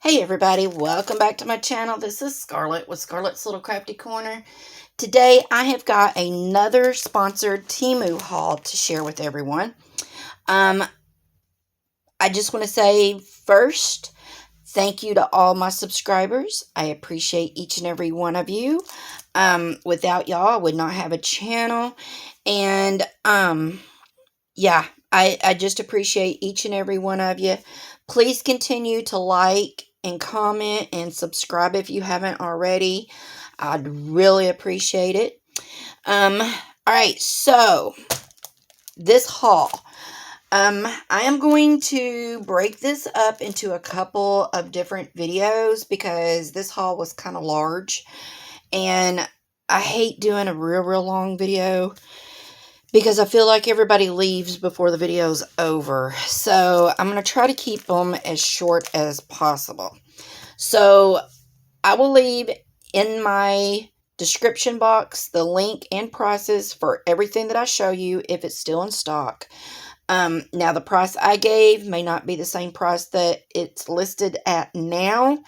Hey everybody, welcome back to my channel. This is Scarlet with Scarlet's Little Crafty Corner. Today I have got another sponsored Temu haul to share with everyone. I just want to say first, thank you to all my subscribers. I appreciate each and every one of you. Without y'all, I would not have a channel. And yeah, I just appreciate each and every one of you. Please continue to like and comment and subscribe if you haven't already. I'd really appreciate it. Alright, so this haul. I am going to break this up into a couple of different videos because this haul was kind of large. And I hate doing a real long video because I feel like everybody leaves before the video's over. So I'm going to try to keep them as short as possible. So I will leave in my description box the link and prices for everything that I show you if it's still in stock. Now the price I gave may not be the same price that it's listed at now,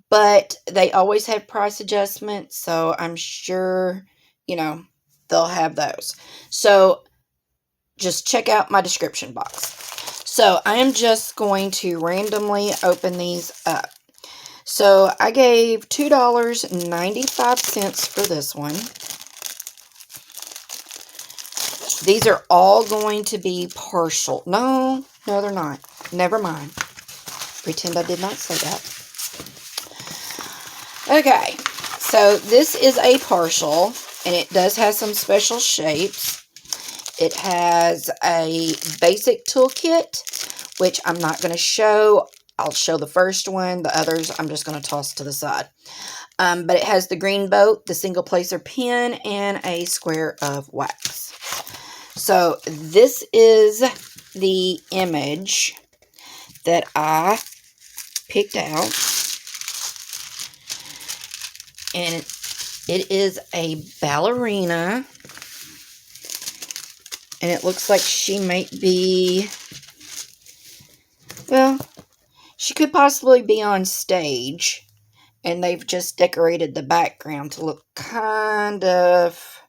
but they always have price adjustments, so I'm sure, they'll have those. So just check out my description box. So I am just going to randomly open these up. So I gave $2.95 for this one. These are all going to be partial. No, they're not. Never mind. Pretend I did not say that. Okay, so this is a partial, and it does have some special shapes. It has a basic toolkit, which I'm not going to show. I'll show the first one. The others I'm just going to toss to the side. But it has the green boat, the single placer pen, and a square of wax. So this is the image that I picked out. And it is a ballerina. And it looks like she might be, well, she could possibly be on stage. And they've just decorated the background to look kind of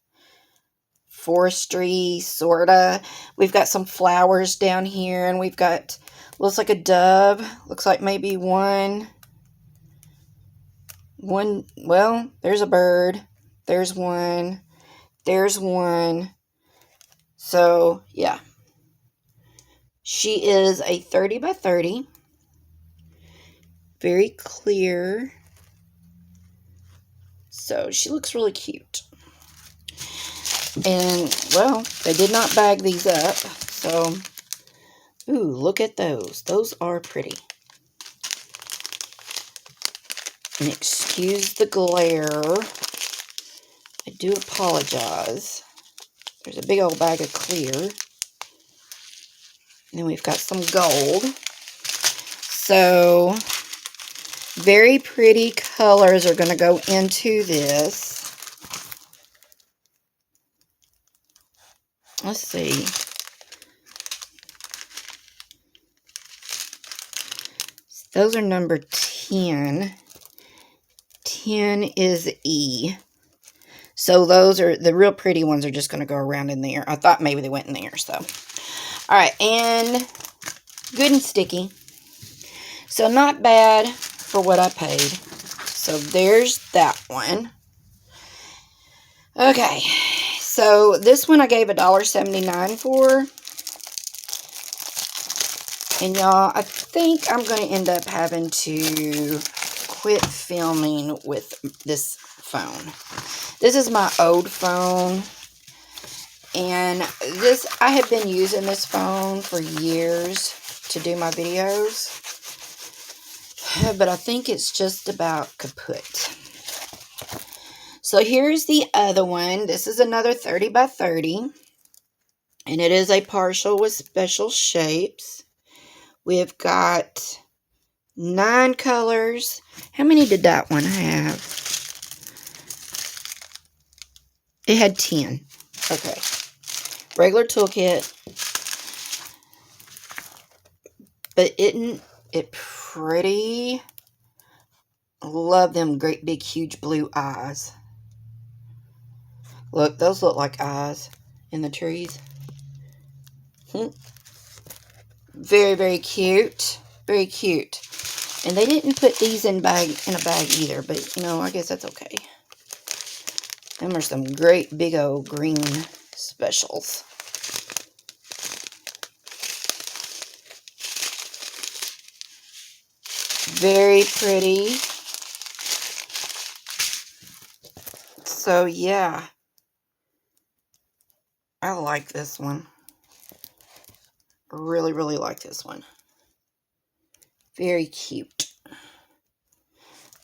forestry, sort of. We've got some flowers down here. And we've got, looks like a dove. Looks like maybe one, well, there's a bird. There's one. There's one. So, yeah. She is a 30 by 30. Very clear. So, she looks really cute. And, well, they did not bag these up. So, ooh, look at those. Those are pretty. And excuse the glare. I do apologize. There's a big old bag of clear. And then we've got some gold. So, very pretty colors are going to go into this. Let's see. Those are number 10. 10 is E. So those are, the real pretty ones are just going to go around in there. I thought maybe they went in there, so. Alright, and good and sticky. So not bad for what I paid. So there's that one. Okay, so this one I gave $1.79 for. And y'all, I think I'm going to end up having to quit filming with this phone. This is my old phone. And this, I have been using this phone for years to do my videos. But I think it's just about kaput. So here's the other one. This is another 30 by 30. And it is a partial with special shapes. We've got 9 colors. How many did that one have? It had 10. Okay. Regular toolkit. But isn't it pretty? Love them great big huge blue eyes. Look, those look like eyes in the trees. Very, very cute. Very cute. And they didn't put these in a bag either, but you know, I guess that's okay. Them are some great big old green specials. Very pretty. So yeah, I like this one. Really, really like this one. Very cute.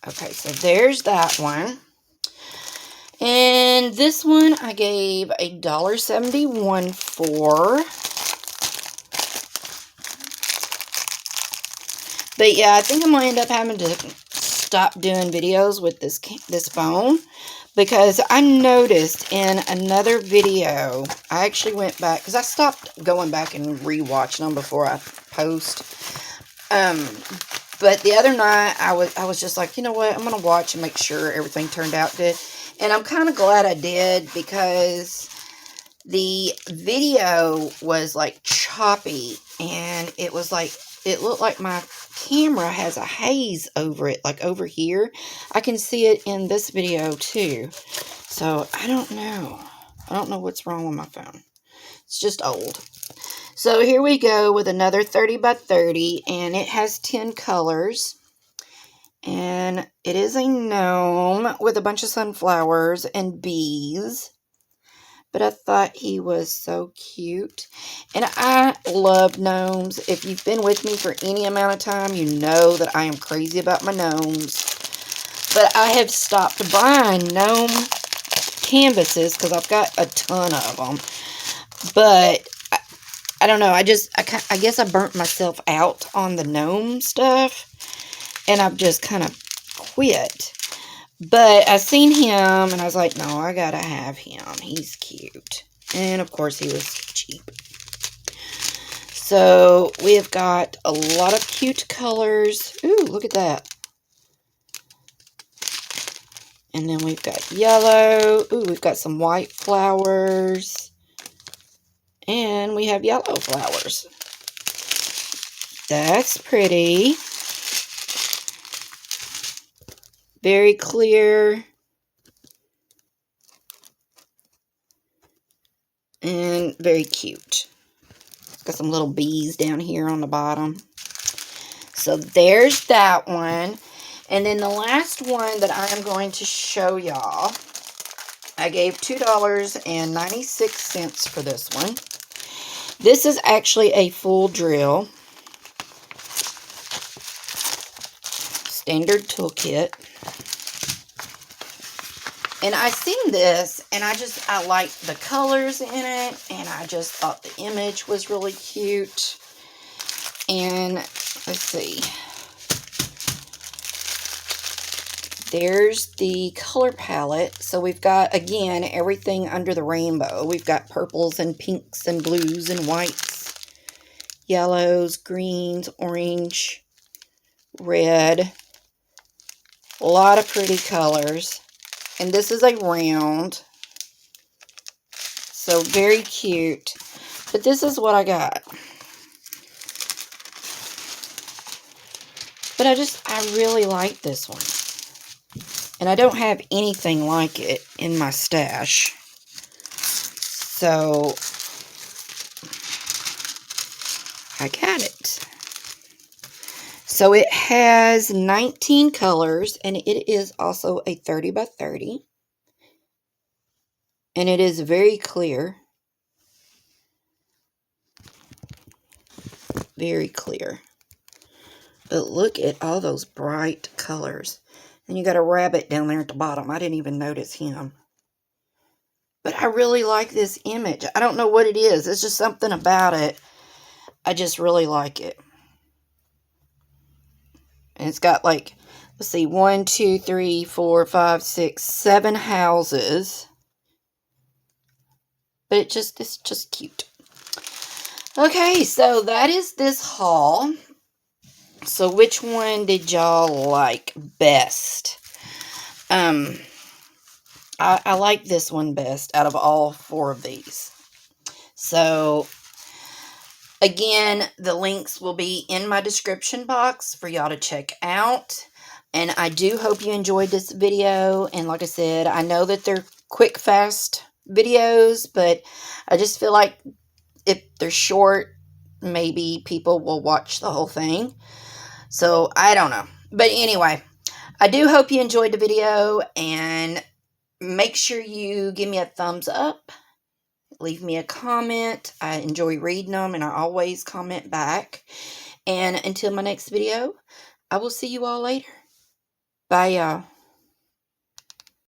Okay, so there's that one. And this one I gave $1.71 for. But yeah, I think I'm going to end up having to stop doing videos with this phone. Because I noticed in another video, I actually went back, because I stopped going back and rewatching them before I post. But the other night, I was just like, you know what, I'm going to watch and make sure everything turned out good. And I'm kind of glad I did, because the video was like choppy, and it was like, it looked like my camera has a haze over it, like over here. I can see it in this video too. So I don't know. I don't know what's wrong with my phone. It's just old. So here we go with another 30 by 30, and it has 10 colors. And it is a gnome with a bunch of sunflowers and bees. But I thought he was so cute. And I love gnomes. If you've been with me for any amount of time, you know that I am crazy about my gnomes. But I have stopped buying gnome canvases because I've got a ton of them. But I don't know. I guess I burnt myself out on the gnome stuff. And I've just kind of quit. But I seen him, and I was like, no, I gotta have him. He's cute. And, of course, he was cheap. So, we've got a lot of cute colors. Ooh, look at that. And then we've got yellow. Ooh, we've got some white flowers. And we have yellow flowers. That's pretty. Very clear. And very cute. It's got some little bees down here on the bottom. So there's that one. And then the last one that I am going to show y'all, I gave $2.96 for this one. This is actually a full drill. Standard toolkit. And I seen this, and I liked the colors in it, and I just thought the image was really cute. And let's see. There's the color palette. So we've got, again, everything under the rainbow. We've got purples and pinks and blues and whites, yellows, greens, orange, red. A lot of pretty colors. And this is a round. So very cute. But this is what I got. But I really like this one. And I don't have anything like it in my stash. So I got it. So it has 19 colors, and it is also a 30 by 30. And it is very clear. Very clear. But look at all those bright colors. And you got a rabbit down there at the bottom. I didn't even notice him. But I really like this image. I don't know what it is. It's just something about it. I just really like it. And it's got like, let's see, 1, 2, 3, 4, 5, 6, 7 houses. But it's just cute. Okay, so that is this haul. So which one did y'all like best? I like this one best out of all 4 of these. So again, the links will be in my description box for y'all to check out. And I do hope you enjoyed this video. And like I said, I know that they're quick, fast videos, but I just feel like if they're short, maybe people will watch the whole thing. So I don't know. But anyway, I do hope you enjoyed the video, and make sure you give me a thumbs up. Leave me a comment. I enjoy reading them, and I always comment back. And until my next video, I will see you all later. Bye, y'all.